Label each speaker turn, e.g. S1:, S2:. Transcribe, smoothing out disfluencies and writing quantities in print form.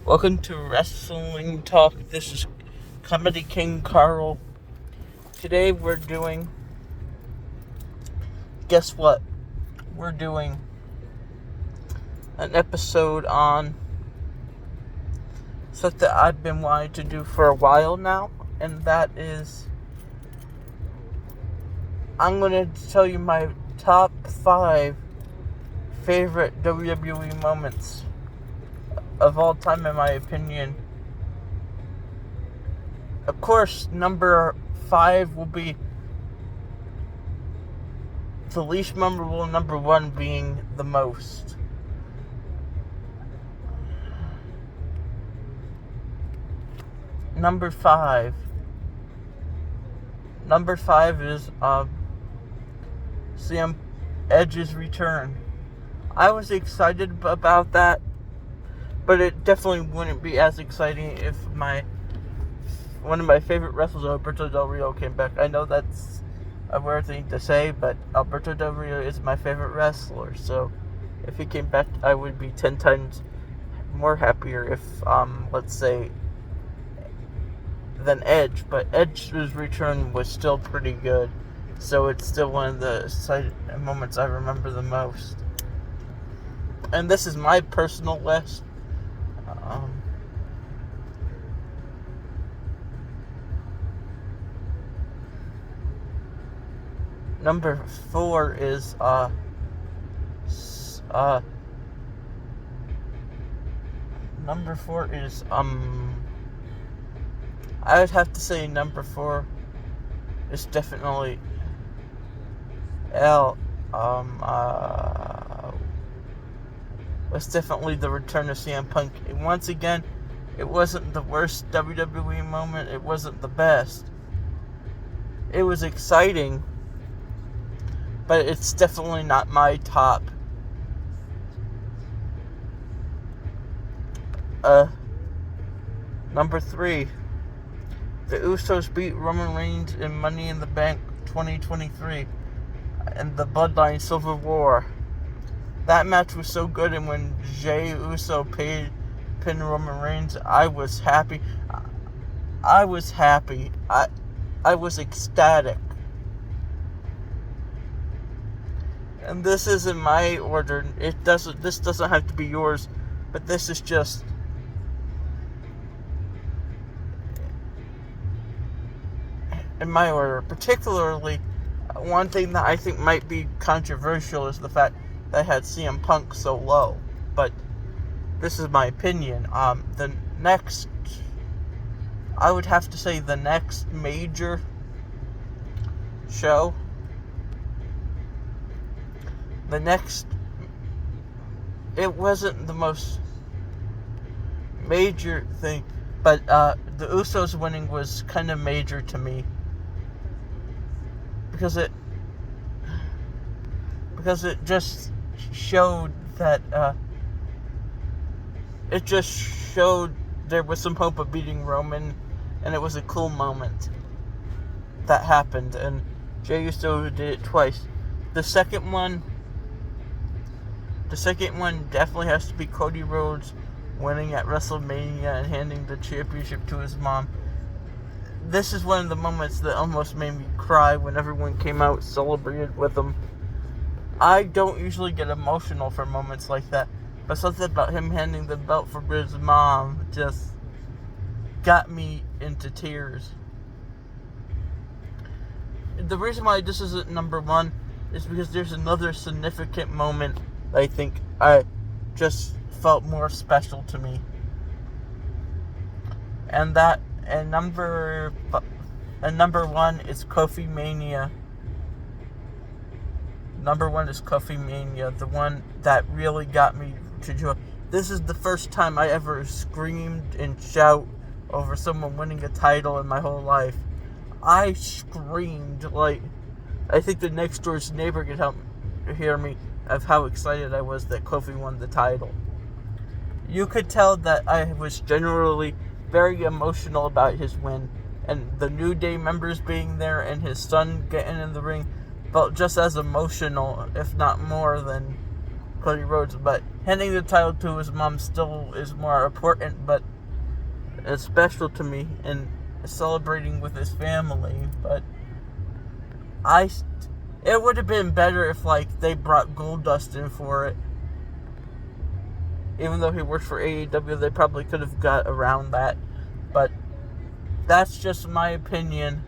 S1: Welcome to Wrestling Talk. This is Comedy King Carl. Today we're doing, guess what? We're doing an episode on stuff that I've been wanting to do for a while now, and that is, I'm going to tell you my top 5 favorite WWE moments of all time, in my opinion. Of course, number 5 will be the least memorable, number 1 being the most. Number 5 is CM Edge's return. I was excited about that, but it definitely wouldn't be as exciting if one of my favorite wrestlers, Alberto Del Rio, came back. I know that's a weird thing to say, but Alberto Del Rio is my favorite wrestler, so if he came back, I would be 10 times more happier if, let's say, than Edge, but Edge's return was still pretty good, so it's still one of the moments I remember the most. And this is my personal list. Number 4 is I would have to say number 4 is definitely was definitely the return of CM Punk. And once again, it wasn't the worst WWE moment. It wasn't the best. It was exciting, but it's definitely not my top. Number 3, the Usos beat Roman Reigns in Money in the Bank 2023 and the Bloodline Civil War. That match was so good, and when Jey Uso pinned Roman Reigns, I was happy. I was ecstatic. And this isn't my order. This doesn't have to be yours, but this is just in my order. Particularly, one thing that I think might be controversial is the fact that I had CM Punk so low. But this is my opinion. I would have to say the next major show. It wasn't the most major thing, but the Usos winning was kind of major to me. Because it just showed that there was some hope of beating Roman, and it was a cool moment that happened, and Jey Uso did it twice. The second one definitely has to be Cody Rhodes winning at WrestleMania and handing the championship to his mom. This is one of the moments that almost made me cry when everyone came out, celebrated with him. I don't usually get emotional for moments like that, but something about him handing the belt for his mom just got me into tears. The reason why this isn't number 1 is because there's another significant moment I think I just felt more special to me. And number 1 is Kofi Mania. Number 1 is Kofi Mania, the one that really got me to joy. This is the first time I ever screamed and shout over someone winning a title in my whole life. I screamed like I think the next door's neighbor could hear me of how excited I was that Kofi won the title. You could tell that I was generally very emotional about his win, and the New Day members being there and his son getting in the ring felt just as emotional, if not more, than Cody Rhodes, but handing the title to his mom still is more important, but it's special to me, and celebrating with his family. But it would have been better if, like, they brought Goldust in for it. Even though he works for AEW, they probably could have got around that. But that's just my opinion.